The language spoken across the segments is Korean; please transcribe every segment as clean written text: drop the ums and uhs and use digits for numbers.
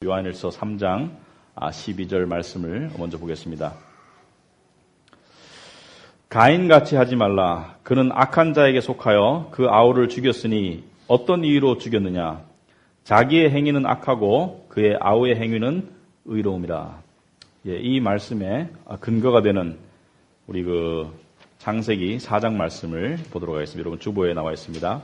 요한일서 3장 12절 말씀을 먼저 보겠습니다. 가인같이 하지 말라. 그는 악한 자에게 속하여 그 아우를 죽였으니 어떤 이유로 죽였느냐? 자기의 행위는 악하고 그의 아우의 행위는 의로움이라. 이 말씀에 근거가 되는 우리 창세기 4장 말씀을 보도록 하겠습니다. 여러분 주보에 나와 있습니다.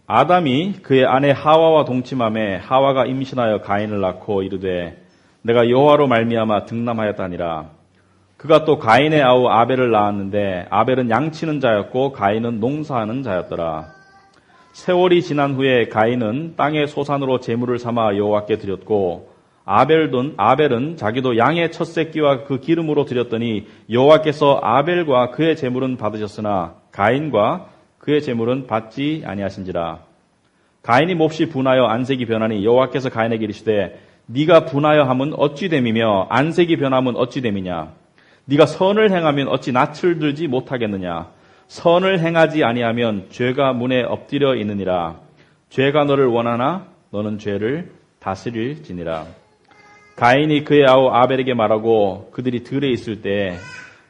아담이 그의 아내 하와와 동침함에 하와가 임신하여 가인을 낳고 이르되 내가 여호와로 말미암아 등남하였다니라. 그가 또 가인의 아우 아벨을 낳았는데 아벨은 양치는 자였고 가인은 농사하는 자였더라. 세월이 지난 후에 가인은 땅의 소산으로 제물을 삼아 여호와께 드렸고 아벨은 자기도 양의 첫 새끼와 그 기름으로 드렸더니 여호와께서 아벨과 그의 제물은 받으셨으나 가인과 그의 제물은 받지 아니하신지라. 가인이 몹시 분하여 안색이 변하니 여호와께서 가인에게 이르시되 네가 분하여 함은 어찌 됨이며 안색이 변함은 어찌 됨이냐. 네가 선을 행하면 어찌 낯을 들지 못하겠느냐. 선을 행하지 아니하면 죄가 문에 엎드려 있느니라. 죄가 너를 원하나 너는 죄를 다스릴지니라. 가인이 그의 아우 아벨에게 말하고 그들이 들에 있을 때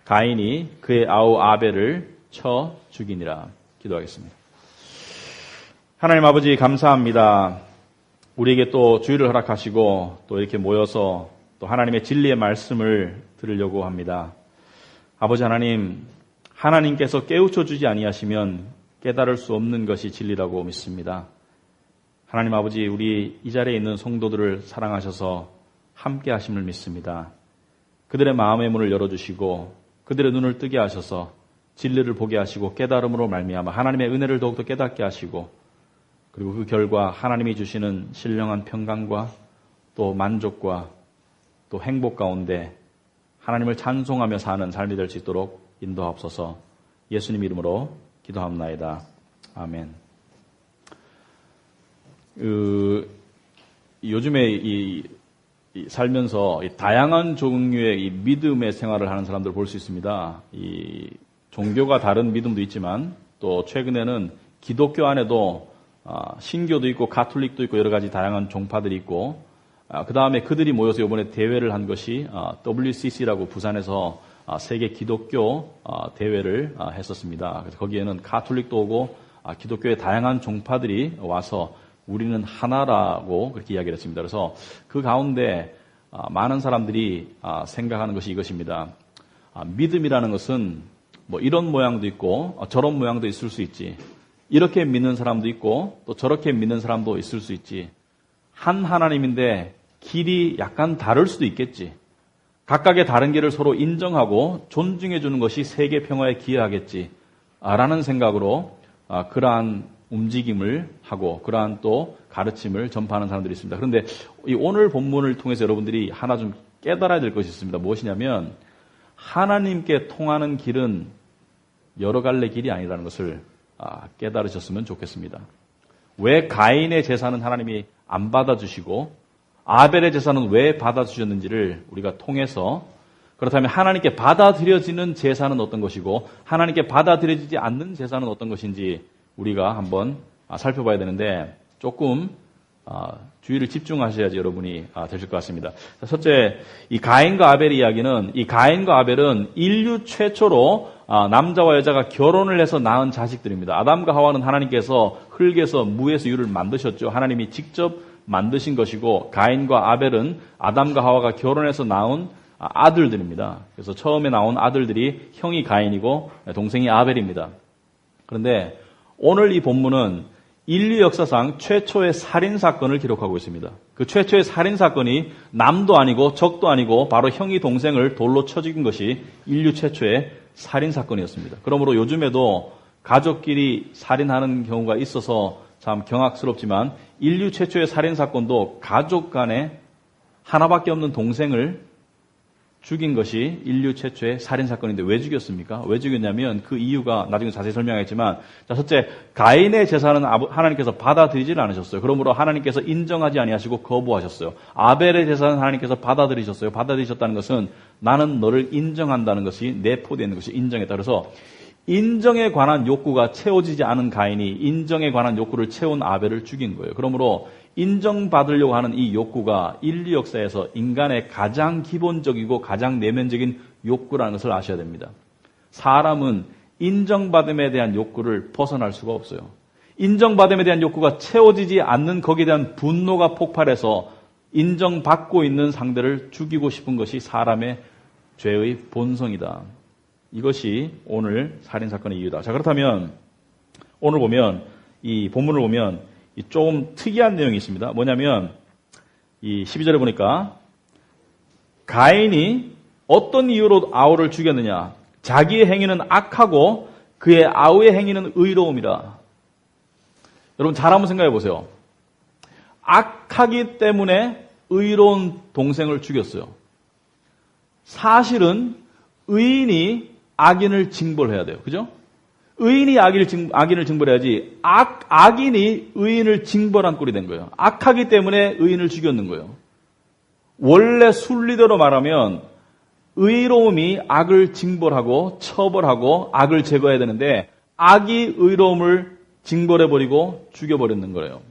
가인이 그의 아우 아벨을 쳐 죽이니라. 기도하겠습니다. 하나님 아버지 감사합니다. 우리에게 또 주일을 허락하시고 또 이렇게 모여서 또 하나님의 진리의 말씀을 들으려고 합니다. 아버지 하나님, 하나님께서 깨우쳐 주지 아니하시면 깨달을 수 없는 것이 진리라고 믿습니다. 하나님 아버지, 우리 이 자리에 있는 성도들을 사랑하셔서 함께 하심을 믿습니다. 그들의 마음의 문을 열어주시고 그들의 눈을 뜨게 하셔서 진리를 보게 하시고 깨달음으로 말미암아 하나님의 은혜를 더욱더 깨닫게 하시고 그리고 그 결과 하나님이 주시는 신령한 평강과 또 만족과 또 행복 가운데 하나님을 찬송하며 사는 삶이 될 수 있도록 인도하옵소서. 예수님 이름으로 기도합나이다. 아멘. 요즘에 살면서 다양한 종류의 믿음의 생활을 하는 사람들을 볼 수 있습니다. 종교가 다른 믿음도 있지만 또 최근에는 기독교 안에도 신교도 있고 가톨릭도 있고 여러 가지 다양한 종파들이 있고 그 다음에 그들이 모여서 이번에 대회를 한 것이 WCC라고 부산에서 세계 기독교 대회를 했었습니다. 그래서 거기에는 가톨릭도 오고 기독교의 다양한 종파들이 와서 우리는 하나라고 그렇게 이야기를 했습니다. 그래서 그 가운데 많은 사람들이 생각하는 것이 이것입니다. 믿음이라는 것은 뭐 이런 모양도 있고 저런 모양도 있을 수 있지. 이렇게 믿는 사람도 있고 또 저렇게 믿는 사람도 있을 수 있지. 한 하나님인데 길이 약간 다를 수도 있겠지. 각각의 다른 길을 서로 인정하고 존중해 주는 것이 세계 평화에 기여하겠지. 라는 생각으로 그러한 움직임을 하고 그러한 또 가르침을 전파하는 사람들이 있습니다. 그런데 이 오늘 본문을 통해서 여러분들이 하나 좀 깨달아야 될 것이 있습니다. 무엇이냐면 하나님께 통하는 길은 여러 갈래 길이 아니라는 것을 깨달으셨으면 좋겠습니다. 왜 가인의 제사는 하나님이 안 받아주시고 아벨의 제사는 왜 받아주셨는지를 우리가 통해서 그렇다면 하나님께 받아들여지는 제사는 어떤 것이고 하나님께 받아들여지지 않는 제사는 어떤 것인지 우리가 한번 살펴봐야 되는데 조금 주의를 집중하셔야지 여러분이 되실 것 같습니다. 첫째, 이 가인과 아벨의 이야기는 이 가인과 아벨은 인류 최초로 남자와 여자가 결혼을 해서 낳은 자식들입니다. 아담과 하와는 하나님께서 흙에서 무에서 유를 만드셨죠. 하나님이 직접 만드신 것이고 가인과 아벨은 아담과 하와가 결혼해서 낳은 아들들입니다. 그래서 처음에 나온 아들들이 형이 가인이고 동생이 아벨입니다. 그런데 오늘 이 본문은 인류 역사상 최초의 살인사건을 기록하고 있습니다. 그 최초의 살인사건이 남도 아니고 적도 아니고 바로 형이 동생을 돌로 쳐 죽인 것이 인류 최초의 살인사건이었습니다. 그러므로 요즘에도 가족끼리 살인하는 경우가 있어서 참 경악스럽지만 인류 최초의 살인사건도 가족 간에 하나밖에 없는 동생을 죽인 것이 인류 최초의 살인사건인데 왜 죽였습니까? 왜 죽였냐면 그 이유가 나중에 자세히 설명하겠지만 첫째, 가인의 제사는 하나님께서 받아들이질 않으셨어요. 그러므로 하나님께서 인정하지 아니하시고 거부하셨어요. 아벨의 제사는 하나님께서 받아들이셨어요. 받아들이셨다는 것은 나는 너를 인정한다는 것이 내포되어 있는 것이 인정했다. 그래서 인정에 관한 욕구가 채워지지 않은 가인이 인정에 관한 욕구를 채운 아벨을 죽인 거예요. 그러므로 인정받으려고 하는 이 욕구가 인류 역사에서 인간의 가장 기본적이고 가장 내면적인 욕구라는 것을 아셔야 됩니다. 사람은 인정받음에 대한 욕구를 벗어날 수가 없어요. 인정받음에 대한 욕구가 채워지지 않는 거기에 대한 분노가 폭발해서 인정받고 있는 상대를 죽이고 싶은 것이 사람의 죄의 본성이다. 이것이 오늘 살인사건의 이유다. 자, 그렇다면 오늘 보면 이 본문을 보면 조금 특이한 내용이 있습니다. 뭐냐면 이 12절에 보니까 가인이 어떤 이유로 아우를 죽였느냐. 자기의 행위는 악하고 그의 아우의 행위는 의로움이라. 여러분 잘 한번 생각해 보세요. 악하기 때문에 의로운 동생을 죽였어요. 사실은 의인이 악인을 징벌해야 돼요. 그죠? 의인이 악인을 징벌해야지 악인이 의인을 징벌한 꼴이 된 거예요. 악하기 때문에 의인을 죽였는 거예요. 원래 순리대로 말하면 의로움이 악을 징벌하고 처벌하고 악을 제거해야 되는데 악이 의로움을 징벌해버리고 죽여버리는 거예요.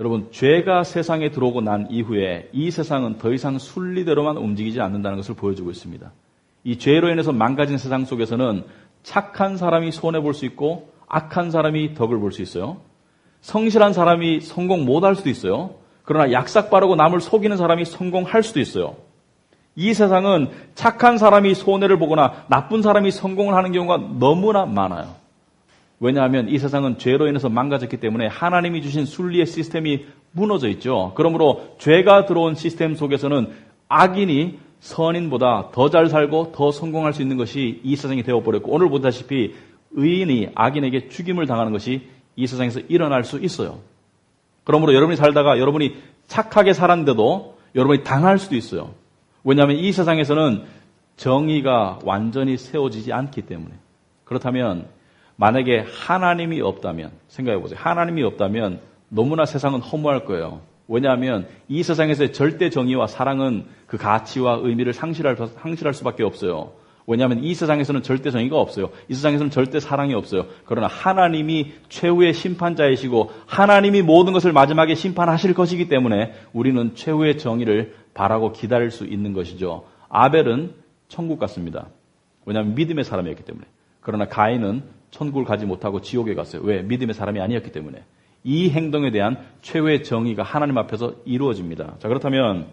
여러분, 죄가 세상에 들어오고 난 이후에 이 세상은 더 이상 순리대로만 움직이지 않는다는 것을 보여주고 있습니다. 이 죄로 인해서 망가진 세상 속에서는 착한 사람이 손해볼 수 있고 악한 사람이 덕을 볼 수 있어요. 성실한 사람이 성공 못할 수도 있어요. 그러나 약삭 빠르고 남을 속이는 사람이 성공할 수도 있어요. 이 세상은 착한 사람이 손해를 보거나 나쁜 사람이 성공을 하는 경우가 너무나 많아요. 왜냐하면 이 세상은 죄로 인해서 망가졌기 때문에 하나님이 주신 순리의 시스템이 무너져 있죠. 그러므로 죄가 들어온 시스템 속에서는 악인이 선인보다 더 잘 살고 더 성공할 수 있는 것이 이 세상이 되어버렸고 오늘 보다시피 의인이 악인에게 죽임을 당하는 것이 이 세상에서 일어날 수 있어요. 그러므로 여러분이 살다가 여러분이 착하게 살았는데도 여러분이 당할 수도 있어요. 왜냐하면 이 세상에서는 정의가 완전히 세워지지 않기 때문에. 그렇다면 만약에 하나님이 없다면 생각해 보세요. 하나님이 없다면 너무나 세상은 허무할 거예요. 왜냐하면 이 세상에서의 절대 정의와 사랑은 그 가치와 의미를 상실할 수밖에 없어요. 왜냐하면 이 세상에서는 절대 정의가 없어요. 이 세상에서는 절대 사랑이 없어요. 그러나 하나님이 최후의 심판자이시고 하나님이 모든 것을 마지막에 심판하실 것이기 때문에 우리는 최후의 정의를 바라고 기다릴 수 있는 것이죠. 아벨은 천국 갔습니다. 왜냐하면 믿음의 사람이었기 때문에. 그러나 가인은 천국을 가지 못하고 지옥에 갔어요. 왜? 믿음의 사람이 아니었기 때문에. 이 행동에 대한 최후의 정의가 하나님 앞에서 이루어집니다. 자, 그렇다면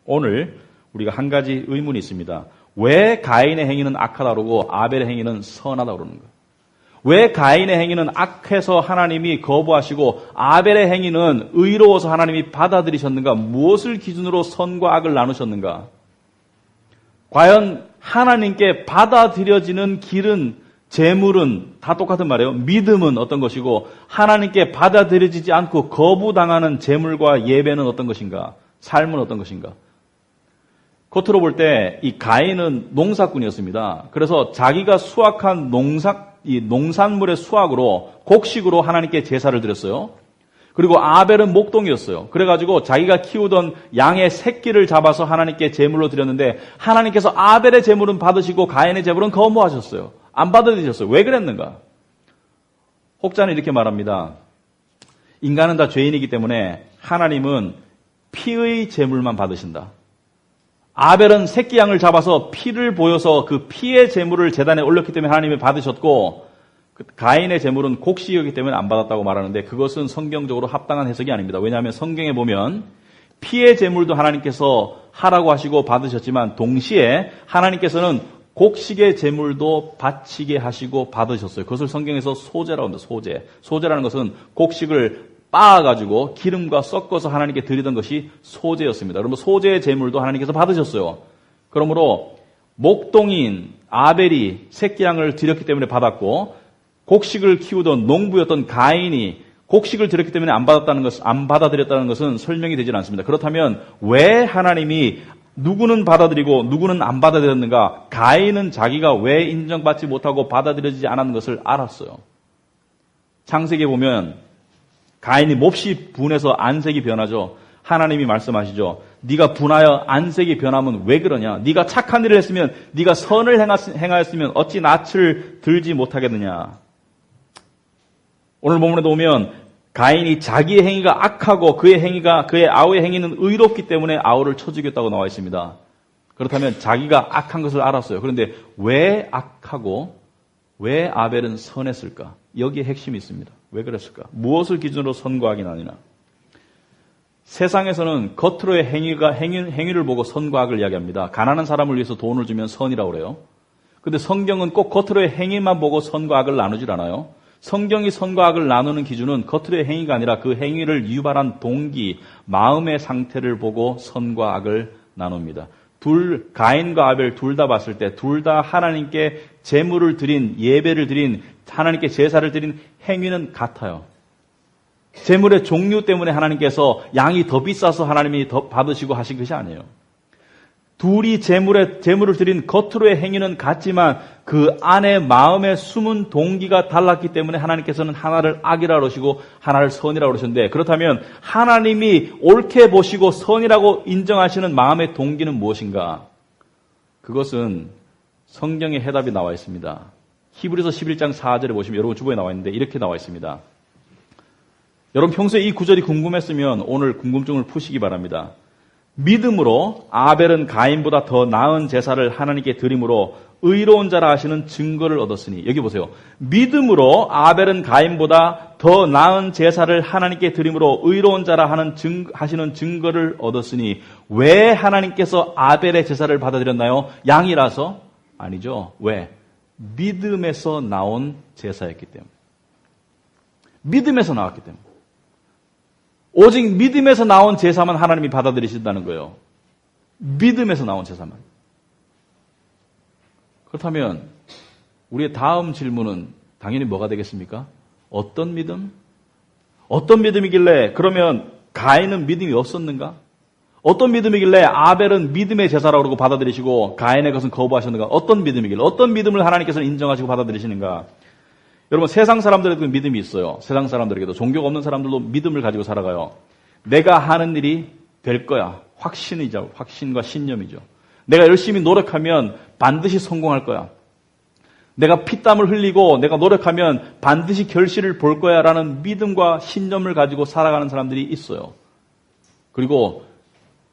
오늘 우리가 한 가지 의문이 있습니다. 왜 가인의 행위는 악하다 그러고 아벨의 행위는 선하다 그러는가? 왜 가인의 행위는 악해서 하나님이 거부하시고 아벨의 행위는 의로워서 하나님이 받아들이셨는가? 무엇을 기준으로 선과 악을 나누셨는가? 과연 하나님께 받아들여지는 길은 재물은 다 똑같은 말이에요. 믿음은 어떤 것이고 하나님께 받아들여지지 않고 거부당하는 재물과 예배는 어떤 것인가? 삶은 어떤 것인가? 겉으로 볼 때 이 가인은 농사꾼이었습니다. 그래서 자기가 수확한 농산물의 수확으로 곡식으로 하나님께 제사를 드렸어요. 그리고 아벨은 목동이었어요. 그래가지고 자기가 키우던 양의 새끼를 잡아서 하나님께 제물로 드렸는데 하나님께서 아벨의 제물은 받으시고 가인의 제물은 거부하셨어요. 안 받아들이셨어요. 왜 그랬는가? 혹자는 이렇게 말합니다. 인간은 다 죄인이기 때문에 하나님은 피의 제물만 받으신다. 아벨은 새끼 양을 잡아서 피를 보여서 그 피의 제물을 제단에 올렸기 때문에 하나님이 받으셨고 가인의 제물은 곡식이었기 때문에 안 받았다고 말하는데 그것은 성경적으로 합당한 해석이 아닙니다. 왜냐하면 성경에 보면 피의 제물도 하나님께서 하라고 하시고 받으셨지만 동시에 하나님께서는 곡식의 제물도 바치게 하시고 받으셨어요. 그것을 성경에서 소제라고 합니다. 소제. 소제라는 것은 곡식을 빻아가지고 기름과 섞어서 하나님께 드리던 것이 소제였습니다. 그러면 소제의 제물도 하나님께서 받으셨어요. 그러므로 목동인 아벨이 새끼 양을 드렸기 때문에 받았고 곡식을 키우던 농부였던 가인이 곡식을 드렸기 때문에 안 받아들였다는 것은 설명이 되질 않습니다. 그렇다면 왜 하나님이 누구는 받아들이고 누구는 안 받아들였는가? 가인은 자기가 왜 인정받지 못하고 받아들여지지 않았는 것을 알았어요. 창세기에 보면 가인이 몹시 분해서 안색이 변하죠. 하나님이 말씀하시죠. 네가 분하여 안색이 변하면 왜 그러냐? 네가 착한 일을 했으면 네가 선을 행하였으면 어찌 낯을 들지 못하겠느냐? 오늘 본문에도 보면 가인이 자기의 행위가 악하고 그의 아우의 행위는 의롭기 때문에 아우를 쳐 죽였다고 나와 있습니다. 그렇다면 자기가 악한 것을 알았어요. 그런데 왜 악하고 왜 아벨은 선했을까? 여기에 핵심이 있습니다. 왜 그랬을까? 무엇을 기준으로 선과 악이 나뉘나? 세상에서는 겉으로의 행위를 보고 선과 악을 이야기합니다. 가난한 사람을 위해서 돈을 주면 선이라고 그래요. 근데 성경은 꼭 겉으로의 행위만 보고 선과 악을 나누질 않아요. 성경이 선과 악을 나누는 기준은 겉으로의 행위가 아니라 그 행위를 유발한 동기, 마음의 상태를 보고 선과 악을 나눕니다. 가인과 아벨 둘 다 봤을 때 둘 다 하나님께 제물을 드린, 예배를 드린, 하나님께 제사를 드린 행위는 같아요. 제물의 종류 때문에 하나님께서 양이 더 비싸서 하나님이 더 받으시고 하신 것이 아니에요. 둘이 제물을 드린 겉으로의 행위는 같지만 그 안에 마음의 숨은 동기가 달랐기 때문에 하나님께서는 하나를 악이라고 그러시고 하나를 선이라고 그러셨는데, 그렇다면 하나님이 옳게 보시고 선이라고 인정하시는 마음의 동기는 무엇인가? 그것은 성경의 해답이 나와 있습니다. 히브리서 11장 4절에 보시면 여러분 주보에 나와 있는데 이렇게 나와 있습니다. 여러분 평소에 이 구절이 궁금했으면 오늘 궁금증을 푸시기 바랍니다. 믿음으로 아벨은 가인보다 더 나은 제사를 하나님께 드림으로 의로운 자라 하시는 증거를 얻었으니, 여기 보세요. 믿음으로 아벨은 가인보다 더 나은 제사를 하나님께 드림으로 의로운 자라 하시는 증거를 얻었으니, 왜 하나님께서 아벨의 제사를 받아들였나요? 양이라서? 아니죠. 왜? 믿음에서 나온 제사였기 때문에. 믿음에서 나왔기 때문에. 오직 믿음에서 나온 제사만 하나님이 받아들이신다는 거예요. 믿음에서 나온 제사만. 그렇다면 우리의 다음 질문은 당연히 뭐가 되겠습니까? 어떤 믿음? 어떤 믿음이길래 그러면 가인은 믿음이 없었는가? 어떤 믿음이길래 아벨은 믿음의 제사라고 그러고 받아들이시고 가인의 것은 거부하셨는가? 어떤 믿음이길래? 어떤 믿음을 하나님께서는 인정하시고 받아들이시는가? 여러분, 세상 사람들에게도 믿음이 있어요. 세상 사람들에게도. 종교가 없는 사람들도 믿음을 가지고 살아가요. 내가 하는 일이 될 거야. 확신이죠. 확신과 신념이죠. 내가 열심히 노력하면 반드시 성공할 거야. 내가 피땀을 흘리고 내가 노력하면 반드시 결실을 볼 거야 라는 믿음과 신념을 가지고 살아가는 사람들이 있어요. 그리고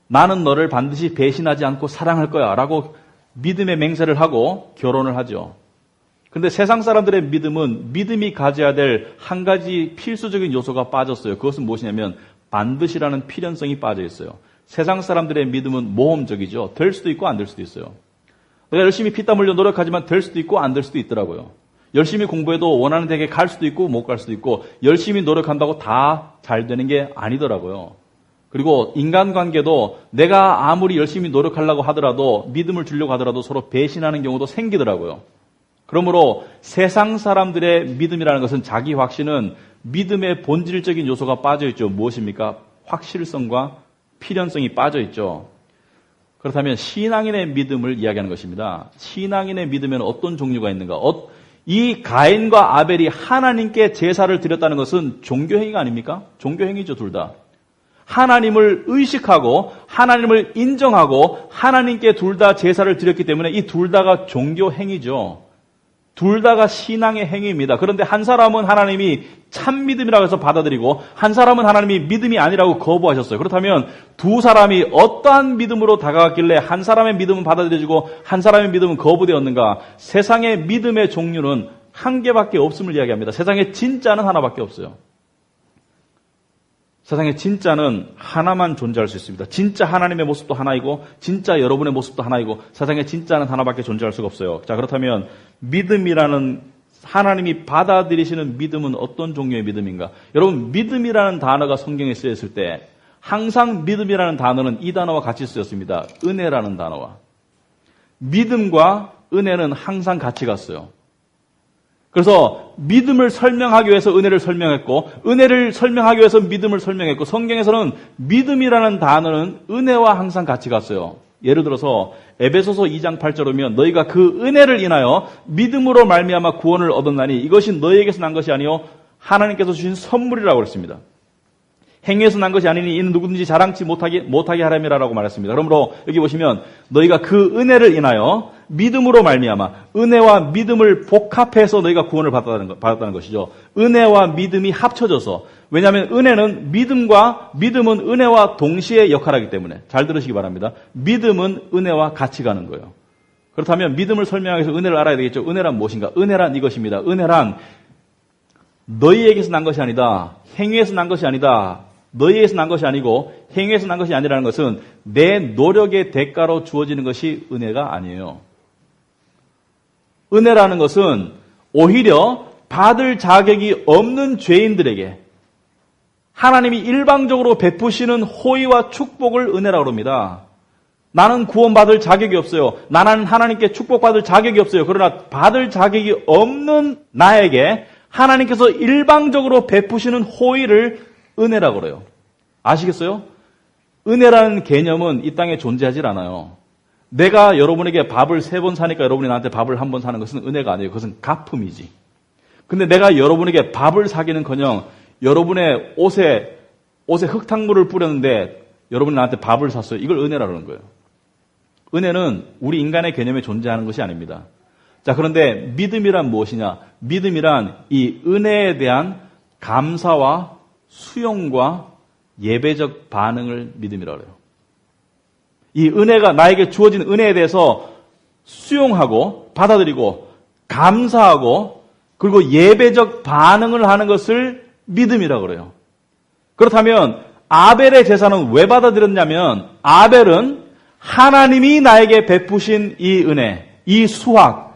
나는 너를 반드시 배신하지 않고 사랑할 거야 라고 믿음의 맹세를 하고 결혼을 하죠. 그런데 세상 사람들의 믿음은 믿음이 가져야 될 한 가지 필수적인 요소가 빠졌어요. 그것은 무엇이냐면 반드시라는 필연성이 빠져 있어요. 세상 사람들의 믿음은 모험적이죠. 될 수도 있고 안 될 수도 있어요. 내가 열심히 피땀 흘려 노력하지만 될 수도 있고 안 될 수도 있더라고요. 열심히 공부해도 원하는 데에 갈 수도 있고 못 갈 수도 있고, 열심히 노력한다고 다 잘 되는 게 아니더라고요. 그리고 인간관계도 내가 아무리 열심히 노력하려고 하더라도, 믿음을 주려고 하더라도 서로 배신하는 경우도 생기더라고요. 그러므로 세상 사람들의 믿음이라는 것은, 자기 확신은 믿음의 본질적인 요소가 빠져있죠. 무엇입니까? 확실성과 필연성이 빠져있죠. 그렇다면 신앙인의 믿음을 이야기하는 것입니다. 신앙인의 믿음에는 어떤 종류가 있는가? 이 가인과 아벨이 하나님께 제사를 드렸다는 것은 종교행위가 아닙니까? 종교행위죠, 둘 다. 하나님을 의식하고 하나님을 인정하고 하나님께 둘 다 제사를 드렸기 때문에 이 둘 다가 종교행위죠. 둘 다가 신앙의 행위입니다. 그런데 한 사람은 하나님이 참 믿음이라고 해서 받아들이고 한 사람은 하나님이 믿음이 아니라고 거부하셨어요. 그렇다면 두 사람이 어떠한 믿음으로 다가갔길래 한 사람의 믿음은 받아들여지고 한 사람의 믿음은 거부되었는가? 세상의 믿음의 종류는 한 개밖에 없음을 이야기합니다. 세상의 진짜는 하나밖에 없어요. 세상에 진짜는 하나만 존재할 수 있습니다. 진짜 하나님의 모습도 하나이고 진짜 여러분의 모습도 하나이고 세상에 진짜는 하나밖에 존재할 수가 없어요. 자, 그렇다면 믿음이라는, 하나님이 받아들이시는 믿음은 어떤 종류의 믿음인가? 여러분, 믿음이라는 단어가 성경에 쓰였을 때 항상 믿음이라는 단어는 이 단어와 같이 쓰였습니다. 은혜라는 단어와. 믿음과 은혜는 항상 같이 갔어요. 그래서 믿음을 설명하기 위해서 은혜를 설명했고, 은혜를 설명하기 위해서 믿음을 설명했고, 성경에서는 믿음이라는 단어는 은혜와 항상 같이 갔어요. 예를 들어서 에베소서 2장 8절에 보면 너희가 그 은혜를 인하여 믿음으로 말미암아 구원을 얻었나니 이것이 너희에게서 난 것이 아니요 하나님께서 주신 선물이라고 그랬습니다. 행위에서 난 것이 아니니 이는 누구든지 자랑치 못하게 하람이라라고 말했습니다. 그러므로 여기 보시면 너희가 그 은혜를 인하여 믿음으로 말미암아 은혜와 믿음을 복합해서 너희가 구원을 받았다는 것이죠. 은혜와 믿음이 합쳐져서, 왜냐하면 믿음은 은혜와 동시에 역할하기 때문에, 잘 들으시기 바랍니다. 믿음은 은혜와 같이 가는 거예요. 그렇다면 믿음을 설명하기 위해서 은혜를 알아야 되겠죠. 은혜란 무엇인가? 은혜란 이것입니다. 은혜란 너희에게서 난 것이 아니다. 행위에서 난 것이 아니다. 너희에서 난 것이 아니고 행위에서 난 것이 아니라는 것은 내 노력의 대가로 주어지는 것이 은혜가 아니에요. 은혜라는 것은 오히려 받을 자격이 없는 죄인들에게 하나님이 일방적으로 베푸시는 호의와 축복을 은혜라고 합니다. 나는 구원받을 자격이 없어요. 나는 하나님께 축복받을 자격이 없어요. 그러나 받을 자격이 없는 나에게 하나님께서 일방적으로 베푸시는 호의를 은혜라고 그래요. 아시겠어요? 은혜라는 개념은 이 땅에 존재하지 않아요. 내가 여러분에게 밥을 3번 사니까 여러분이 나한테 밥을 1번 사는 것은 은혜가 아니에요. 그것은 갚음이지. 근데 내가 여러분에게 밥을 사기는커녕 여러분의 옷에 흙탕물을 뿌렸는데 여러분이 나한테 밥을 샀어요. 이걸 은혜라고 그러는 거예요. 은혜는 우리 인간의 개념에 존재하는 것이 아닙니다. 자, 그런데 믿음이란 무엇이냐? 믿음이란 이 은혜에 대한 감사와 수용과 예배적 반응을 믿음이라고 해요. 이 은혜가, 나에게 주어진 은혜에 대해서 수용하고 받아들이고 감사하고 그리고 예배적 반응을 하는 것을 믿음이라고 그래요. 그렇다면 아벨의 제사는 왜 받아들였냐면, 아벨은 하나님이 나에게 베푸신 이 은혜, 이 수확,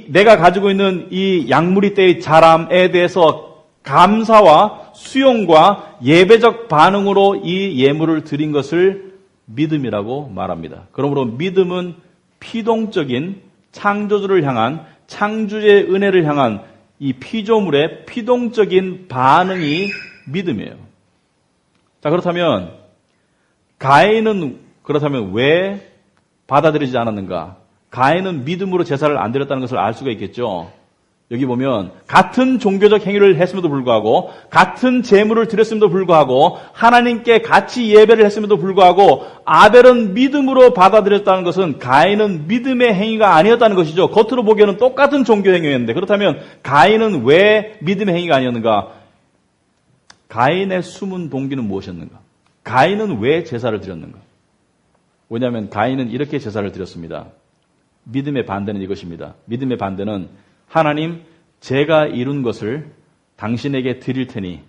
내가 가지고 있는 이 양무리 때의 자람에 대해서 감사와 수용과 예배적 반응으로 이 예물을 드린 것을 믿음이라고 말합니다. 그러므로 믿음은 피동적인 창조주를 향한, 창조주의 은혜를 향한 이 피조물의 피동적인 반응이 믿음이에요. 자, 그렇다면 가인은 왜 받아들이지 않았는가? 가인은 믿음으로 제사를 안 드렸다는 것을 알 수가 있겠죠. 여기 보면 같은 종교적 행위를 했음에도 불구하고, 같은 제물을 드렸음에도 불구하고, 하나님께 같이 예배를 했음에도 불구하고 아벨은 믿음으로 받아들였다는 것은 가인은 믿음의 행위가 아니었다는 것이죠. 겉으로 보기에는 똑같은 종교 행위였는데, 그렇다면 가인은 왜 믿음의 행위가 아니었는가? 가인의 숨은 동기는 무엇이었는가? 가인은 왜 제사를 드렸는가? 왜냐하면 가인은 이렇게 제사를 드렸습니다. 믿음의 반대는 이것입니다. 믿음의 반대는 하나님, 제가 이룬 것을 당신에게 드릴 테니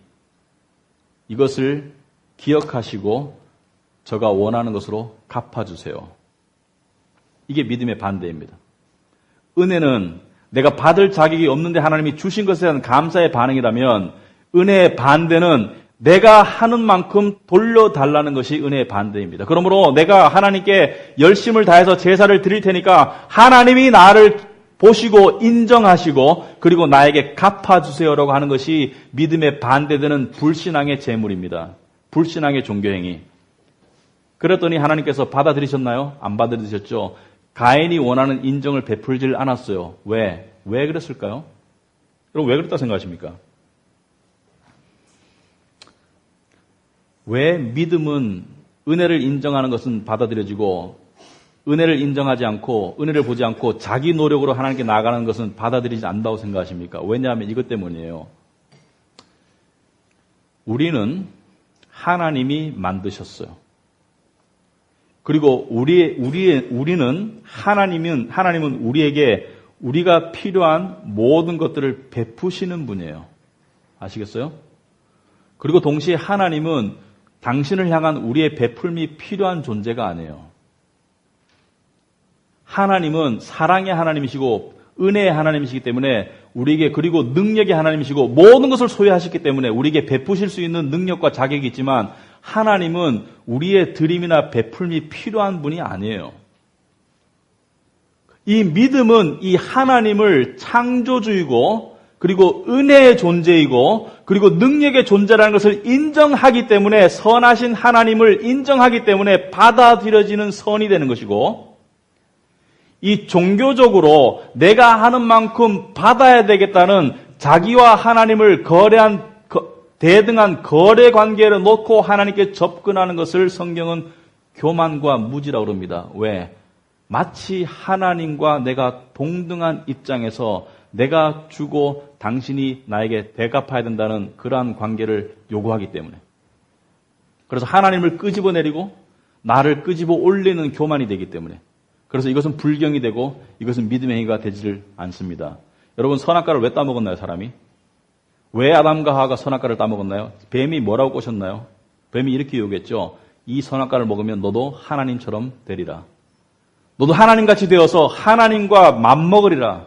이것을 기억하시고 저가 원하는 것으로 갚아주세요. 이게 믿음의 반대입니다. 은혜는 내가 받을 자격이 없는데 하나님이 주신 것에 대한 감사의 반응이라면, 은혜의 반대는 내가 하는 만큼 돌려달라는 것이 은혜의 반대입니다. 그러므로 내가 하나님께 열심을 다해서 제사를 드릴 테니까 하나님이 나를 보시고 인정하시고 그리고 나에게 갚아주세요라고 하는 것이 믿음의 반대되는 불신앙의 재물입니다. 불신앙의 종교행위. 그랬더니 하나님께서 받아들이셨나요? 안 받아들이셨죠. 가인이 원하는 인정을 베풀질 않았어요. 왜 그랬을까요? 여러분, 왜 그랬다 생각하십니까? 왜 믿음은 은혜를 인정하는 것은 받아들여지고 은혜를 인정하지 않고 은혜를 보지 않고 자기 노력으로 하나님께 나아가는 것은 받아들이지 않는다고 생각하십니까? 왜냐하면 이것 때문이에요. 우리는 하나님이 만드셨어요. 그리고 하나님은 우리에게 우리가 필요한 모든 것들을 베푸시는 분이에요. 아시겠어요? 그리고 동시에 하나님은 당신을 향한 우리의 베풀미 필요한 존재가 아니에요. 하나님은 사랑의 하나님이시고 은혜의 하나님이시기 때문에 우리에게, 그리고 능력의 하나님이시고 모든 것을 소유하셨기 때문에 우리에게 베푸실 수 있는 능력과 자격이 있지만, 하나님은 우리의 드림이나 베풀미 필요한 분이 아니에요. 이 믿음은 이 하나님을 창조주이고 그리고 은혜의 존재이고 그리고 능력의 존재라는 것을 인정하기 때문에, 선하신 하나님을 인정하기 때문에 받아들여지는 선이 되는 것이고, 이 종교적으로 내가 하는 만큼 받아야 되겠다는 자기와 하나님을 거래한 대등한 거래 관계를 놓고 하나님께 접근하는 것을 성경은 교만과 무지라고 그럽니다. 왜? 마치 하나님과 내가 동등한 입장에서 내가 주고 당신이 나에게 대갚아야 된다는 그러한 관계를 요구하기 때문에. 그래서 하나님을 끄집어내리고 나를 끄집어 올리는 교만이 되기 때문에. 그래서 이것은 불경이 되고 이것은 믿음의 행위가 되지를 않습니다. 여러분, 선악과를 왜 따먹었나요, 사람이? 왜 아담과 하와가 선악과를 따먹었나요? 뱀이 뭐라고 꼬셨나요? 뱀이 이렇게 요구했죠. 이 선악과를 먹으면 너도 하나님처럼 되리라. 너도 하나님같이 되어서 하나님과 맞먹으리라.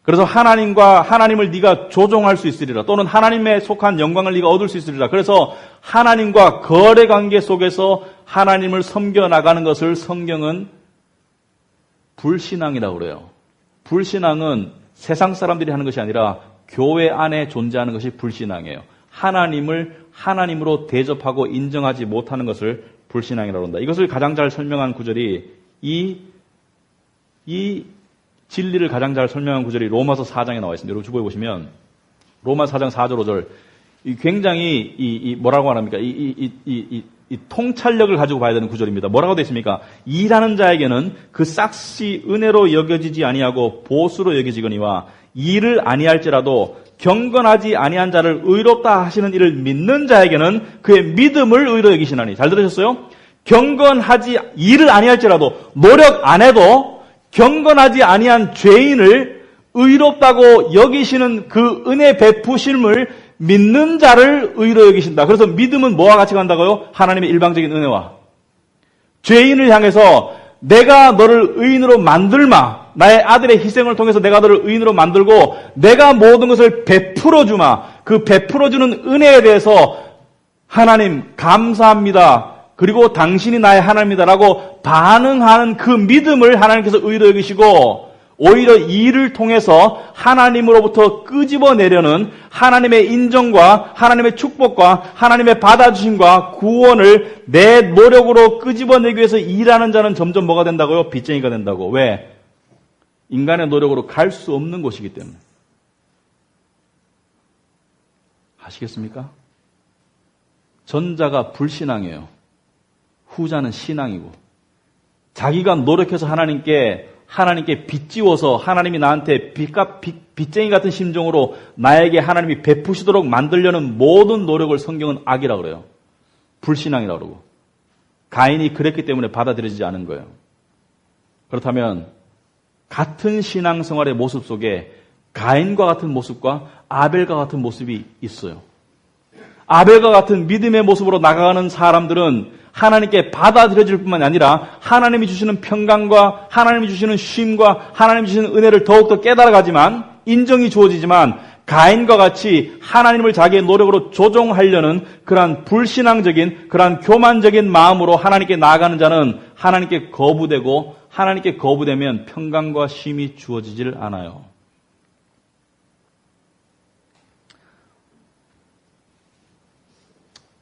그래서 하나님을 네가 조종할 수 있으리라. 또는 하나님에 속한 영광을 네가 얻을 수 있으리라. 그래서 하나님과 거래 관계 속에서 하나님을 섬겨나가는 것을 성경은 불신앙이라고 그래요. 불신앙은 세상 사람들이 하는 것이 아니라 교회 안에 존재하는 것이 불신앙이에요. 하나님을 하나님으로 대접하고 인정하지 못하는 것을 불신앙이라고 한다. 이것을 가장 잘 설명한 구절이 이 진리를 가장 잘 설명한 구절이 로마서 4장에 나와 있습니다. 여러분 주보에 보시면 로마서 4장 4절 5절 굉장히 뭐라고 합니까? 이 통찰력을 가지고 봐야 되는 구절입니다. 뭐라고 되어 있습니까? 일하는 자에게는 그 싹시 은혜로 여겨지지 아니하고 보수로 여겨지거니와 일을 아니할지라도 경건하지 아니한 자를 의롭다 하시는 이를 믿는 자에게는 그의 믿음을 의로 여기시나니. 잘 들으셨어요? 일을 아니할지라도 노력 안 해도 경건하지 아니한 죄인을 의롭다고 여기시는 그 은혜 베푸심을 믿는 자를 의로 여기신다. 그래서 믿음은 뭐와 같이 간다고요? 하나님의 일방적인 은혜와. 죄인을 향해서 내가 너를 의인으로 만들마. 나의 아들의 희생을 통해서 내가 너를 의인으로 만들고 내가 모든 것을 베풀어 주마. 그 베풀어 주는 은혜에 대해서 하나님 감사합니다. 그리고 당신이 나의 하나님이다라고 반응하는 그 믿음을 하나님께서 의로 여기시고 오히려 이를 통해서 하나님으로부터 끄집어내려는 하나님의 인정과 하나님의 축복과 하나님의 받아주심과 구원을 내 노력으로 끄집어내기 위해서 일하는 자는 점점 뭐가 된다고요? 빚쟁이가 된다고. 왜? 인간의 노력으로 갈 수 없는 곳이기 때문에. 아시겠습니까? 전자가 불신앙이에요. 후자는 신앙이고 자기가 노력해서 하나님께 빚지워서 하나님이 나한테 빚쟁이 같은 심정으로 나에게 하나님이 베푸시도록 만들려는 모든 노력을 성경은 악이라고 그래요. 불신앙이라고 그러고 가인이 그랬기 때문에 받아들여지지 않은 거예요. 그렇다면 같은 신앙생활의 모습 속에 가인과 같은 모습과 아벨과 같은 모습이 있어요. 아벨과 같은 믿음의 모습으로 나가는 사람들은 하나님께 받아들여질 뿐만 아니라 하나님이 주시는 평강과 하나님이 주시는 쉼과 하나님이 주시는 은혜를 더욱더 깨달아가지만 인정이 주어지지만 가인과 같이 하나님을 자기의 노력으로 조종하려는 그러한 불신앙적인 그러한 교만적인 마음으로 하나님께 나아가는 자는 하나님께 거부되고 하나님께 거부되면 평강과 쉼이 주어지질 않아요.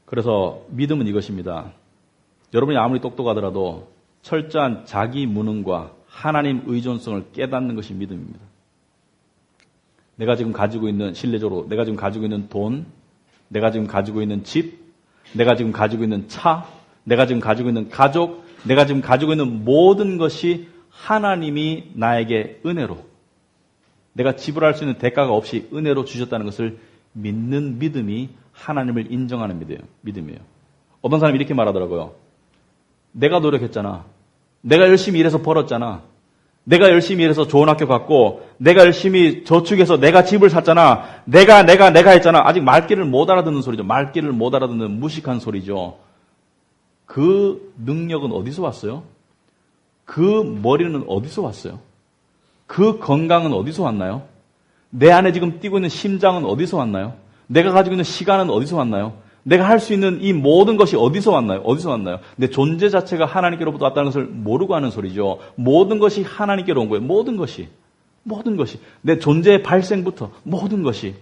그래서 믿음은 이것입니다. 여러분이 아무리 똑똑하더라도 철저한 자기 무능과 하나님 의존성을 깨닫는 것이 믿음입니다. 내가 지금 가지고 있는 실내적으로 내가 지금 가지고 있는 돈, 내가 지금 가지고 있는 집, 내가 지금 가지고 있는 차, 내가 지금 가지고 있는 가족, 내가 지금 가지고 있는 모든 것이 하나님이 나에게 은혜로 내가 지불할 수 있는 대가가 없이 은혜로 주셨다는 것을 믿는 믿음이 하나님을 인정하는 믿음이에요. 어떤 사람이 이렇게 말하더라고요. 내가 노력했잖아. 내가 열심히 일해서 벌었잖아. 내가 열심히 일해서 좋은 학교 갔고 내가 열심히 저축해서 내가 집을 샀잖아. 내가 했잖아. 아직 말귀를 못 알아듣는 소리죠. 말귀를 못 알아듣는 무식한 소리죠. 그 능력은 어디서 왔어요? 그 머리는 어디서 왔어요? 그 건강은 어디서 왔나요? 내 안에 지금 뛰고 있는 심장은 어디서 왔나요? 내가 가지고 있는 시간은 어디서 왔나요? 내가 할 수 있는 이 모든 것이 어디서 왔나요? 내 존재 자체가 하나님께로부터 왔다는 것을 모르고 하는 소리죠. 모든 것이 하나님께로 온 거예요. 모든 것이. 내 존재의 발생부터 모든 것이.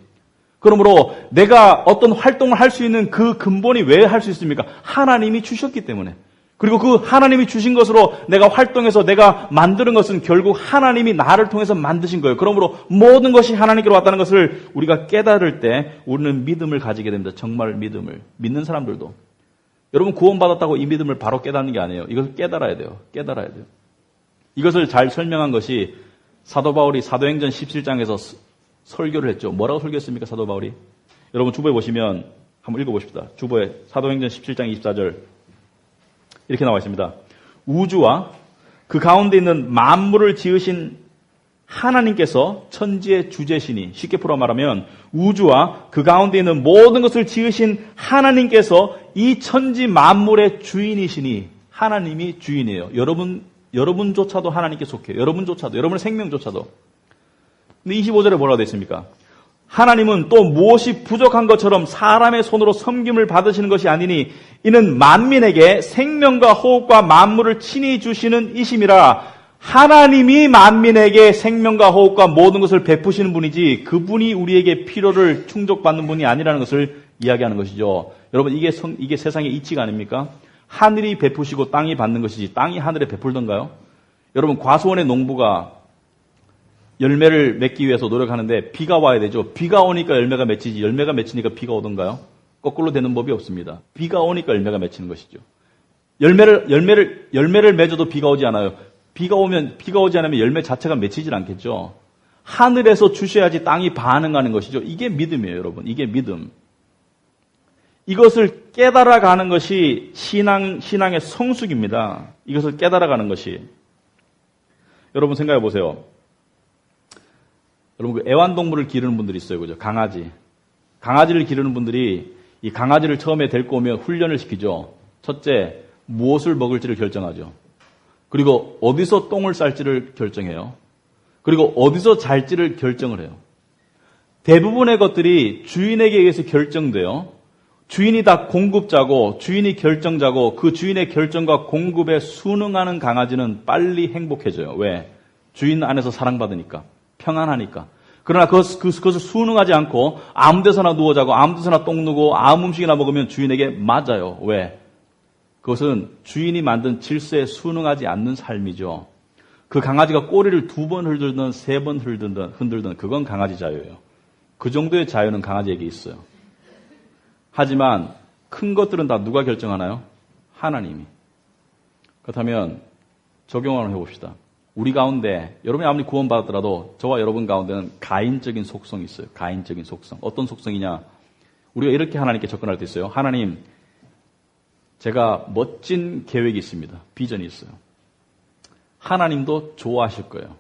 그러므로 내가 어떤 활동을 할 수 있는 그 근본이 왜 할 수 있습니까? 하나님이 주셨기 때문에. 그리고 그 하나님이 주신 것으로 내가 활동해서 내가 만드는 것은 결국 하나님이 나를 통해서 만드신 거예요. 그러므로 모든 것이 하나님께로 왔다는 것을 우리가 깨달을 때 우리는 믿음을 가지게 됩니다. 정말 믿음을. 믿는 사람들도. 여러분 구원받았다고 이 믿음을 바로 깨닫는 게 아니에요. 이것을 깨달아야 돼요. 깨달아야 돼요. 이것을 잘 설명한 것이 사도 바울이 사도행전 17장에서 설교를 했죠. 뭐라고 설교했습니까? 사도 바울이. 여러분 주보에 보시면 한번 읽어보십시다. 주보에 사도행전 17장 24절 이렇게 나와 있습니다. 우주와 그 가운데 있는 만물을 지으신 하나님께서 천지의 주제시니, 쉽게 풀어 말하면 우주와 그 가운데 있는 모든 것을 지으신 하나님께서 이 천지 만물의 주인이시니, 하나님이 주인이에요. 여러분조차도 하나님께 속해요. 여러분조차도, 여러분의 생명조차도. 근데 25절에 뭐라고 되어 있습니까? 하나님은 또 무엇이 부족한 것처럼 사람의 손으로 섬김을 받으시는 것이 아니니 이는 만민에게 생명과 호흡과 만물을 친히 주시는 이심이라. 하나님이 만민에게 생명과 호흡과 모든 것을 베푸시는 분이지 그분이 우리에게 필요를 충족받는 분이 아니라는 것을 이야기하는 것이죠. 여러분 이게 세상의 이치가 아닙니까? 하늘이 베푸시고 땅이 받는 것이지 땅이 하늘에 베풀던가요? 여러분 과수원의 농부가 열매를 맺기 위해서 노력하는데 비가 와야 되죠. 비가 오니까 열매가 맺히지 열매가 맺히니까 비가 오던가요? 거꾸로 되는 법이 없습니다. 비가 오니까 열매가 맺히는 것이죠. 열매를 맺어도 비가 오지 않아요. 비가 오지 않으면 열매 자체가 맺히질 않겠죠. 하늘에서 주셔야지 땅이 반응하는 것이죠. 이게 믿음이에요, 여러분. 이게 믿음. 이것을 깨달아가는 것이 신앙의 성숙입니다. 이것을 깨달아가는 것이. 여러분 생각해 보세요. 여러분 그 애완동물을 기르는 분들이 있어요, 그죠? 강아지를 기르는 분들이 이 강아지를 처음에 데리고 오면 훈련을 시키죠. 첫째, 무엇을 먹을지를 결정하죠. 그리고 어디서 똥을 쌀지를 결정해요. 그리고 어디서 잘지를 결정을 해요. 대부분의 것들이 주인에게 의해서 결정돼요. 주인이 다 공급자고 주인이 결정자고 그 주인의 결정과 공급에 순응하는 강아지는 빨리 행복해져요. 왜? 주인 안에서 사랑받으니까. 평안하니까. 그러나 그것을 순응하지 않고 아무 데서나 누워 자고 아무 데서나 똥 누고 아무 음식이나 먹으면 주인에게 맞아요. 왜? 그것은 주인이 만든 질서에 순응하지 않는 삶이죠. 그 강아지가 꼬리를 2번 흔들든 3번 흔들든 그건 강아지 자유예요. 그 정도의 자유는 강아지에게 있어요. 하지만 큰 것들은 다 누가 결정하나요? 하나님이. 그렇다면 적용을 한번 해봅시다. 우리 가운데 여러분이 아무리 구원받았더라도 저와 여러분 가운데는 가인적인 속성이 있어요. 가인적인 속성. 어떤 속성이냐? 우리가 이렇게 하나님께 접근할 때 있어요. 하나님, 제가 멋진 계획이 있습니다. 비전이 있어요. 하나님도 좋아하실 거예요.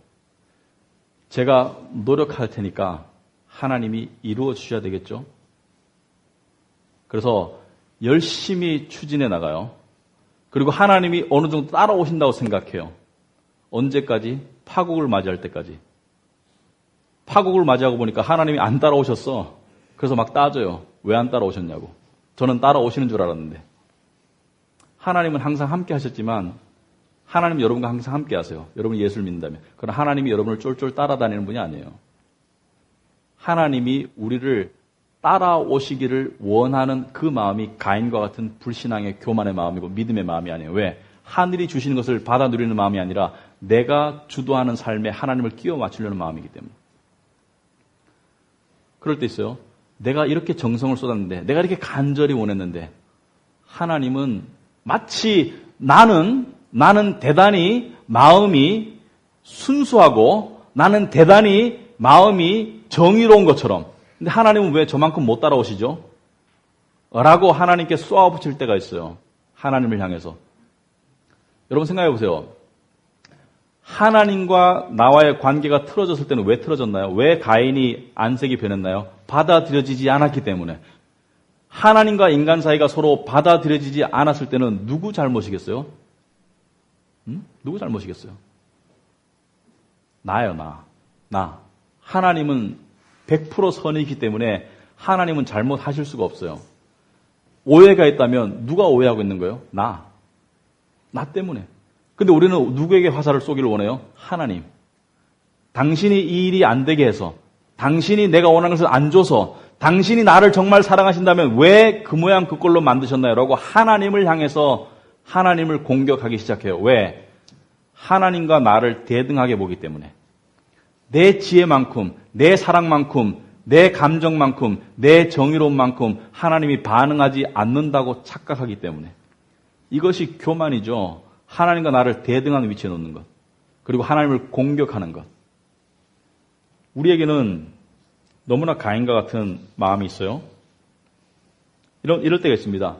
제가 노력할 테니까 하나님이 이루어 주셔야 되겠죠? 그래서 열심히 추진해 나가요. 그리고 하나님이 어느 정도 따라오신다고 생각해요. 언제까지? 파국을 맞이할 때까지. 파국을 맞이하고 보니까 하나님이 안 따라오셨어. 그래서 막 따져요. 왜 안 따라오셨냐고. 저는 따라오시는 줄 알았는데. 하나님은 항상 함께 하셨지만 하나님은 여러분과 항상 함께 하세요. 여러분이 예수를 믿는다면. 그러나 하나님이 여러분을 쫄쫄 따라다니는 분이 아니에요. 하나님이 우리를 따라오시기를 원하는 그 마음이 가인과 같은 불신앙의 교만의 마음이고 믿음의 마음이 아니에요. 왜? 하늘이 주시는 것을 받아 누리는 마음이 아니라 내가 주도하는 삶에 하나님을 끼워 맞추려는 마음이기 때문에. 그럴 때 있어요. 내가 이렇게 정성을 쏟았는데, 내가 이렇게 간절히 원했는데, 하나님은 마치 나는 대단히 마음이 순수하고 나는 대단히 마음이 정의로운 것처럼, 근데 하나님은 왜 저만큼 못 따라오시죠? 라고 하나님께 쏘아붙일 때가 있어요. 하나님을 향해서. 여러분 생각해 보세요. 하나님과 나와의 관계가 틀어졌을 때는 왜 틀어졌나요? 왜 가인이 안색이 변했나요? 받아들여지지 않았기 때문에. 하나님과 인간 사이가 서로 받아들여지지 않았을 때는 누구 잘못이겠어요? 누구 잘못이겠어요? 나요, 나. 하나님은 100% 선이기 때문에 하나님은 잘못하실 수가 없어요. 오해가 있다면 누가 오해하고 있는 거예요? 나 때문에. 근데 우리는 누구에게 화살을 쏘기를 원해요? 하나님. 당신이 이 일이 안 되게 해서, 당신이 내가 원하는 것을 안 줘서, 당신이 나를 정말 사랑하신다면 왜 그 모양 그 꼴로 만드셨나요? 라고 하나님을 향해서 하나님을 공격하기 시작해요. 왜? 하나님과 나를 대등하게 보기 때문에. 내 지혜만큼, 내 사랑만큼, 내 감정만큼, 내 정의로움만큼 하나님이 반응하지 않는다고 착각하기 때문에. 이것이 교만이죠. 하나님과 나를 대등한 위치에 놓는 것. 그리고 하나님을 공격하는 것. 우리에게는 너무나 가인과 같은 마음이 있어요. 이럴 때가 있습니다.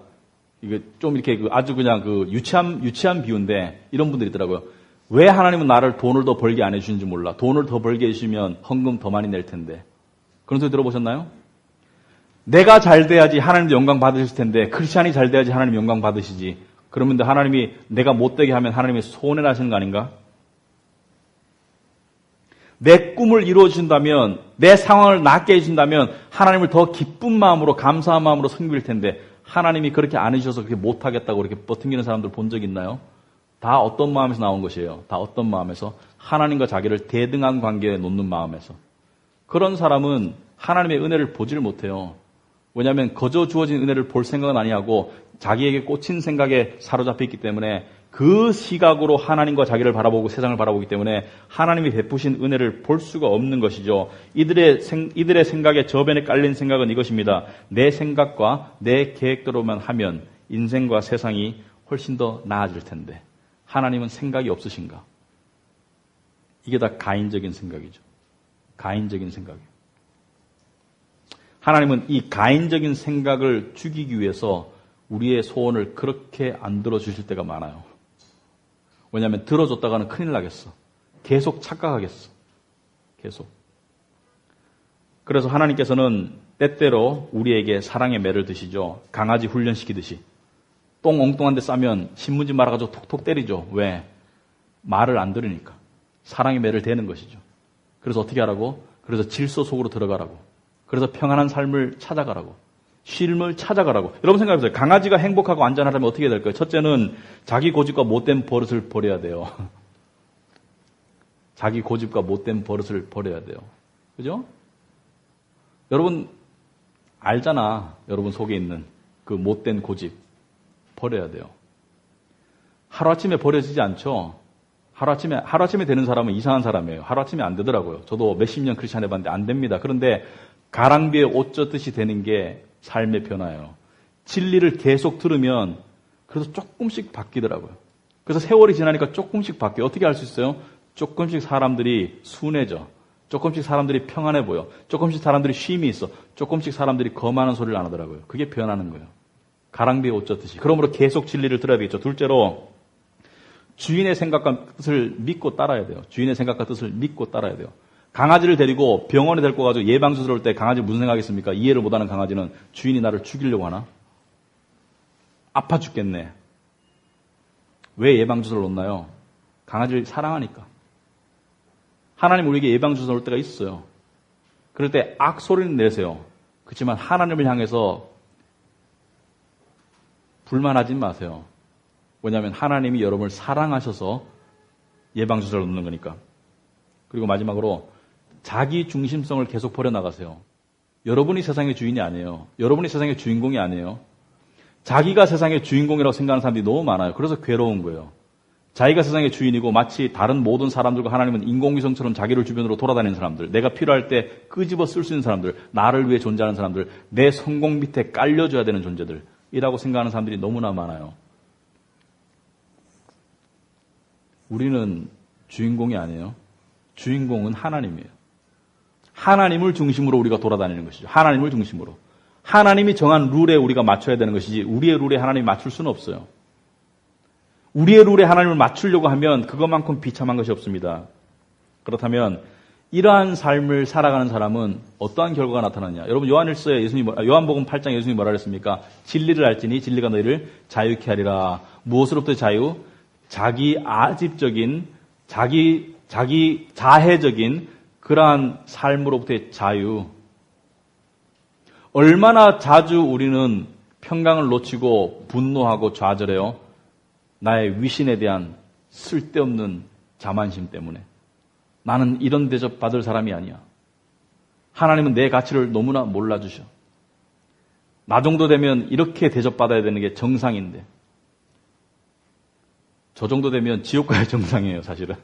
이게 좀 이렇게 아주 그냥 유치한 비유인데 이런 분들이 있더라고요. 왜 하나님은 나를 돈을 더 벌게 안 해주는지 몰라. 돈을 더 벌게 해주시면 헌금 더 많이 낼 텐데. 그런 소리 들어보셨나요? 내가 잘 돼야지 하나님도 영광 받으실 텐데 크리스찬이 잘 돼야지 하나님 영광 받으시지. 그러면 하나님이 내가 못되게 하면 하나님이 손해나시는 거 아닌가? 내 꿈을 이루어주신다면, 내 상황을 낫게 해주신다면 하나님을 더 기쁜 마음으로 감사한 마음으로 섬길 텐데 하나님이 그렇게 안 해주셔서 그렇게 못하겠다고 이렇게 버팅기는 사람들 본 적 있나요? 다 어떤 마음에서 나온 것이에요? 다 어떤 마음에서? 하나님과 자기를 대등한 관계에 놓는 마음에서. 그런 사람은 하나님의 은혜를 보지를 못해요. 왜냐하면 거저 주어진 은혜를 볼 생각은 아니하고 자기에게 꽂힌 생각에 사로잡혀 있기 때문에 그 시각으로 하나님과 자기를 바라보고 세상을 바라보기 때문에 하나님이 베푸신 은혜를 볼 수가 없는 것이죠. 이들의 생각에 저변에 깔린 생각은 이것입니다. 내 생각과 내 계획대로만 하면 인생과 세상이 훨씬 더 나아질 텐데 하나님은 생각이 없으신가? 이게 다 가인적인 생각이죠. 가인적인 생각이에요. 하나님은 이 가인적인 생각을 죽이기 위해서 우리의 소원을 그렇게 안 들어주실 때가 많아요. 왜냐하면 들어줬다가는 큰일 나겠어. 계속 착각하겠어. 계속. 그래서 하나님께서는 때때로 우리에게 사랑의 매를 드시죠. 강아지 훈련시키듯이. 똥 엉뚱한 데 싸면 신문지 말아가지고 톡톡 때리죠. 왜? 말을 안 들으니까. 사랑의 매를 대는 것이죠. 그래서 어떻게 하라고? 그래서 질서 속으로 들어가라고. 그래서 평안한 삶을 찾아가라고. 쉼을 찾아가라고. 여러분 생각해보세요. 강아지가 행복하고 안전하려면 어떻게 될까요? 첫째는 자기 고집과 못된 버릇을 버려야 돼요. 자기 고집과 못된 버릇을 버려야 돼요. 그죠? 여러분 알잖아. 여러분 속에 있는 그 못된 고집 버려야 돼요. 하루아침에 버려지지 않죠. 하루아침에 되는 사람은 이상한 사람이에요. 하루아침에 안 되더라고요. 저도 몇십 년 크리스찬 해봤는데 안 됩니다. 그런데 가랑비에 옷 젖듯이 되는 게 삶의 변화예요. 진리를 계속 들으면 그래서 조금씩 바뀌더라고요. 그래서 세월이 지나니까 조금씩 바뀌어요. 어떻게 할 수 있어요? 조금씩 사람들이 순해져. 조금씩 사람들이 평안해 보여. 조금씩 사람들이 쉼이 있어. 조금씩 사람들이 거만한 소리를 안 하더라고요. 그게 변하는 거예요. 가랑비에 옷 젖듯이. 그러므로 계속 진리를 들어야 되겠죠. 둘째로 주인의 생각과 뜻을 믿고 따라야 돼요. 주인의 생각과 뜻을 믿고 따라야 돼요. 강아지를 데리고 병원에 데리고 가서 예방주사를 올 때 강아지 무슨 생각하겠습니까? 이해를 못하는 강아지는 주인이 나를 죽이려고 하나? 아파 죽겠네. 왜 예방주사를 놓나요? 강아지를 사랑하니까. 하나님 우리에게 예방주사를 올 때가 있어요. 그럴 때 악소리는 내세요. 그렇지만 하나님을 향해서 불만하지 마세요. 왜냐하면 하나님이 여러분을 사랑하셔서 예방주사를 놓는 거니까. 그리고 마지막으로 자기 중심성을 계속 버려나가세요. 여러분이 세상의 주인이 아니에요. 여러분이 세상의 주인공이 아니에요. 자기가 세상의 주인공이라고 생각하는 사람들이 너무 많아요. 그래서 괴로운 거예요. 자기가 세상의 주인이고 마치 다른 모든 사람들과 하나님은 인공위성처럼 자기를 주변으로 돌아다니는 사람들, 내가 필요할 때 끄집어 쓸 수 있는 사람들, 나를 위해 존재하는 사람들, 내 성공 밑에 깔려줘야 되는 존재들이라고 생각하는 사람들이 너무나 많아요. 우리는 주인공이 아니에요. 주인공은 하나님이에요. 하나님을 중심으로 우리가 돌아다니는 것이죠. 하나님을 중심으로. 하나님이 정한 룰에 우리가 맞춰야 되는 것이지 우리의 룰에 하나님이 맞출 수는 없어요. 우리의 룰에 하나님을 맞추려고 하면 그것만큼 비참한 것이 없습니다. 그렇다면 이러한 삶을 살아가는 사람은 어떠한 결과가 나타나냐? 여러분 요한일서에 요한복음 8장 예수님이 뭐라 그랬습니까? 진리를 알지니 진리가 너희를 자유케 하리라. 무엇으로부터 자유? 자기 아집적인 자기 자해적인 그러한 삶으로부터의 자유. 얼마나 자주 우리는 평강을 놓치고 분노하고 좌절해요? 나의 위신에 대한 쓸데없는 자만심 때문에. 나는 이런 대접 받을 사람이 아니야. 하나님은 내 가치를 너무나 몰라주셔. 나 정도 되면 이렇게 대접받아야 되는 게 정상인데. 저 정도 되면 지옥 가야 정상이에요, 사실은.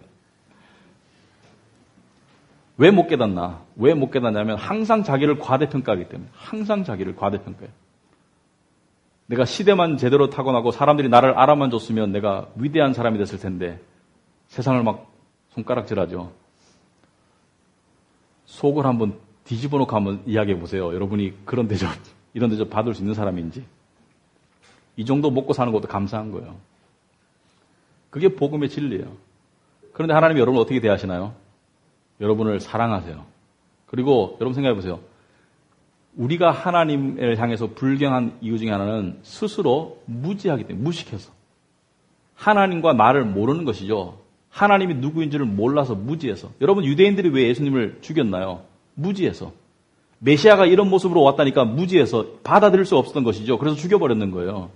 왜 못 깨닫나? 왜 못 깨닫냐면 항상 자기를 과대평가하기 때문에. 항상 자기를 과대평가해요. 내가 시대만 제대로 타고나고 사람들이 나를 알아만 줬으면 내가 위대한 사람이 됐을 텐데 세상을 막 손가락질하죠. 속을 한번 뒤집어 놓고 한번 이야기해 보세요. 여러분이 그런 대접, 이런 대접 받을 수 있는 사람인지. 이 정도 먹고 사는 것도 감사한 거예요. 그게 복음의 진리예요. 그런데 하나님이 여러분을 어떻게 대하시나요? 여러분을 사랑하세요. 그리고 여러분 생각해 보세요. 우리가 하나님을 향해서 불경한 이유 중에 하나는 스스로 무지하기 때문에, 무식해서. 하나님과 나를 모르는 것이죠. 하나님이 누구인지를 몰라서 무지해서. 여러분 유대인들이 왜 예수님을 죽였나요? 무지해서. 메시아가 이런 모습으로 왔다니까 무지해서 받아들일 수 없었던 것이죠. 그래서 죽여버렸는 거예요.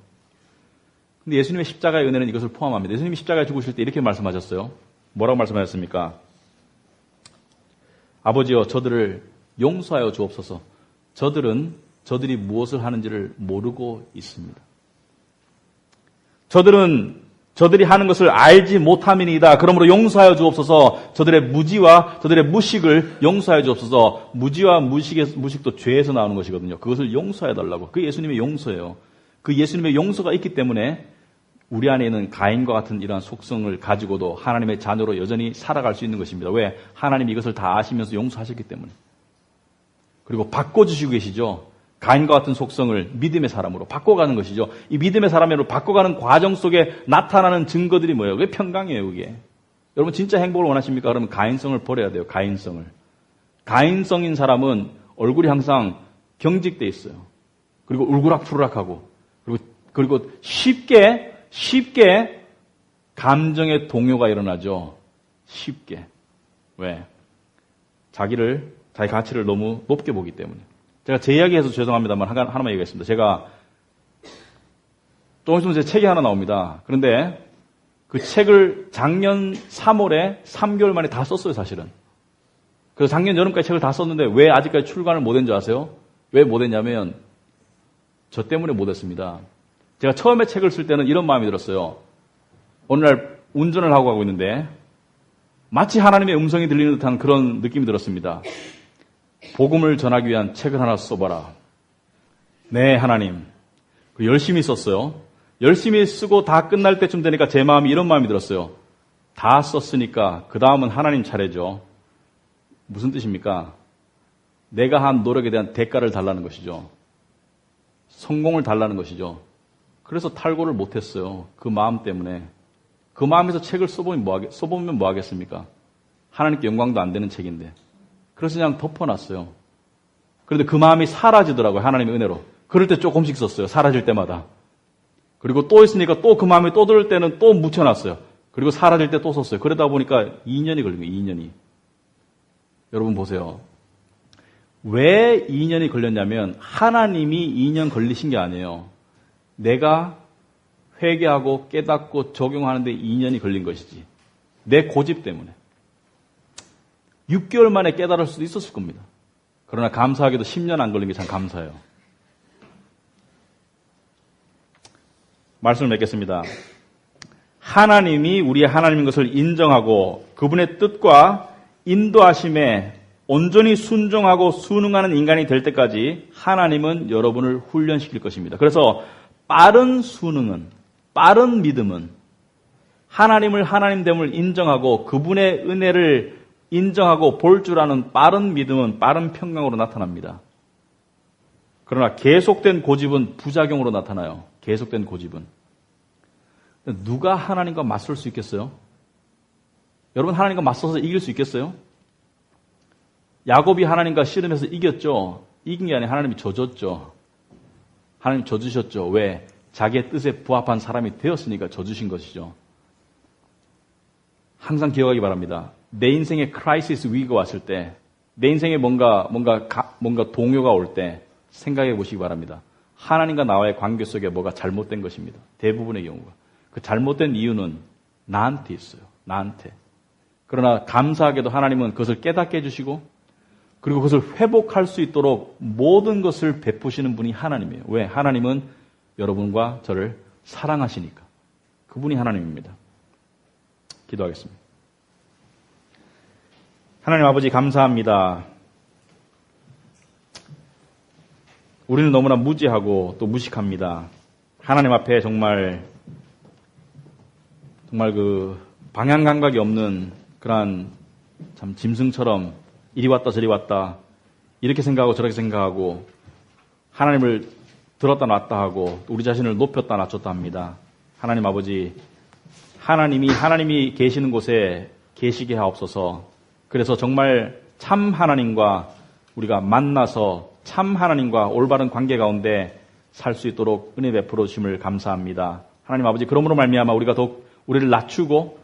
근데 예수님의 십자가의 은혜는 이것을 포함합니다. 예수님이 십자가에 죽으실 때 이렇게 말씀하셨어요. 뭐라고 말씀하셨습니까? 아버지여 저들을 용서하여 주옵소서. 저들이 무엇을 하는지를 모르고 있습니다. 저들이 하는 것을 알지 못함이니이다. 그러므로 용서하여 주옵소서. 저들의 무지와 저들의 무식을 용서하여 주옵소서. 무지와 무식도 죄에서 나오는 것이거든요. 그것을 용서해 달라고. 그게 예수님의 용서예요. 그 예수님의 용서가 있기 때문에 우리 안에 있는 가인과 같은 이러한 속성을 가지고도 하나님의 자녀로 여전히 살아갈 수 있는 것입니다. 왜? 하나님이 이것을 다 아시면서 용서하셨기 때문에. 그리고 바꿔주시고 계시죠. 가인과 같은 속성을 믿음의 사람으로 바꿔가는 것이죠. 이 믿음의 사람으로 바꿔가는 과정 속에 나타나는 증거들이 뭐예요? 그게 평강이에요, 그게. 여러분 진짜 행복을 원하십니까? 그러면 가인성을 버려야 돼요, 가인성을. 가인성인 사람은 얼굴이 항상 경직돼 있어요. 그리고 울그락푸르락하고 그리고 쉽게 감정의 동요가 일어나죠. 쉽게. 왜? 자기 가치를 너무 높게 보기 때문에. 제가 제 이야기해서 죄송합니다만 하나만 얘기하겠습니다. 제가 조금 있으면 제 책이 하나 나옵니다. 그런데 그 책을 작년 3월에 3개월 만에 다 썼어요, 사실은. 그래서 작년 여름까지 책을 다 썼는데 왜 아직까지 출간을 못한 줄 아세요? 왜 못했냐면 저 때문에 못했습니다. 제가 처음에 책을 쓸 때는 이런 마음이 들었어요. 어느 날 운전을 하고 가고 있는데 마치 하나님의 음성이 들리는 듯한 그런 느낌이 들었습니다. 복음을 전하기 위한 책을 하나 써봐라. 네, 하나님. 열심히 썼어요. 열심히 쓰고 다 끝날 때쯤 되니까 제 마음이 이런 마음이 들었어요. 다 썼으니까 그 다음은 하나님 차례죠. 무슨 뜻입니까? 내가 한 노력에 대한 대가를 달라는 것이죠. 성공을 달라는 것이죠. 그래서 탈고를 못했어요. 그 마음 때문에. 그 마음에서 책을 써보면 뭐 하겠습니까? 하나님께 영광도 안 되는 책인데. 그래서 그냥 덮어놨어요. 그런데 그 마음이 사라지더라고요. 하나님의 은혜로. 그럴 때 조금씩 썼어요. 사라질 때마다. 그리고 또 있으니까 또 그 마음이 또 들을 때는 또 묻혀놨어요. 그리고 사라질 때 또 썼어요. 그러다 보니까 2년이 걸린 거예요. 2년이. 여러분 보세요. 왜 2년이 걸렸냐면 하나님이 2년 걸리신 게 아니에요. 내가 회개하고 깨닫고 적용하는데 2년이 걸린 것이지. 내 고집 때문에. 6개월 만에 깨달을 수도 있었을 겁니다. 그러나 감사하게도 10년 안 걸린 게 참 감사해요. 말씀을 맺겠습니다. 하나님이 우리의 하나님인 것을 인정하고 그분의 뜻과 인도하심에 온전히 순종하고 순응하는 인간이 될 때까지 하나님은 여러분을 훈련시킬 것입니다. 그래서 빠른 순응은, 빠른 믿음은 하나님을 하나님됨을 인정하고 그분의 은혜를 인정하고 볼 줄 아는 빠른 믿음은 빠른 평강으로 나타납니다. 그러나 계속된 고집은 부작용으로 나타나요. 계속된 고집은. 누가 하나님과 맞설 수 있겠어요? 여러분 하나님과 맞서서 이길 수 있겠어요? 야곱이 하나님과 씨름해서 이겼죠. 이긴 게 아니라 하나님이 져줬죠. 하나님 져주셨죠. 왜? 자기의 뜻에 부합한 사람이 되었으니까 져주신 것이죠. 항상 기억하기 바랍니다. 내 인생에 크라이시스 위기가 왔을 때, 내 인생에 뭔가 동요가 올 때 생각해 보시기 바랍니다. 하나님과 나와의 관계 속에 뭐가 잘못된 것입니다. 대부분의 경우가. 그 잘못된 이유는 나한테 있어요. 나한테. 그러나 감사하게도 하나님은 그것을 깨닫게 해주시고 그리고 그것을 회복할 수 있도록 모든 것을 베푸시는 분이 하나님이에요. 왜? 하나님은 여러분과 저를 사랑하시니까. 그분이 하나님입니다. 기도하겠습니다. 하나님 아버지 감사합니다. 우리는 너무나 무지하고 또 무식합니다. 하나님 앞에 정말 그 방향 감각이 없는 그러한 참 짐승처럼 이리 왔다 저리 왔다 이렇게 생각하고 저렇게 생각하고 하나님을 들었다 놨다 하고 우리 자신을 높였다 낮췄다 합니다. 하나님 아버지, 하나님이 계시는 곳에 계시게 하옵소서. 그래서 정말 참 하나님과 우리가 만나서 참 하나님과 올바른 관계 가운데 살 수 있도록 은혜 베풀어 주심을 감사합니다. 하나님 아버지, 그러므로 말미암아 우리가 더욱 우리를 낮추고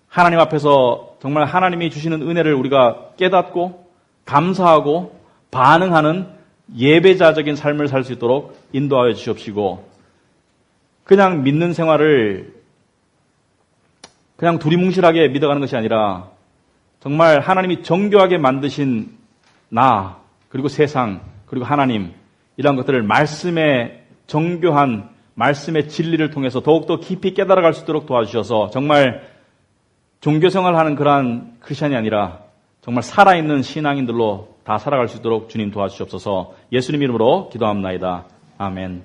하나님 앞에서 정말 하나님이 주시는 은혜를 우리가 깨닫고 감사하고 반응하는 예배자적인 삶을 살 수 있도록 인도하여 주시옵시고, 그냥 믿는 생활을 그냥 두리뭉실하게 믿어가는 것이 아니라 정말 하나님이 정교하게 만드신 나, 그리고 세상, 그리고 하나님, 이러한 것들을 말씀의 정교한 말씀의 진리를 통해서 더욱더 깊이 깨달아갈 수 있도록 도와주셔서 정말 종교생활을 하는 그러한 크리스천이 아니라 정말 살아있는 신앙인들로 다 살아갈 수 있도록 주님 도와주시옵소서. 예수님 이름으로 기도합나이다. 아멘.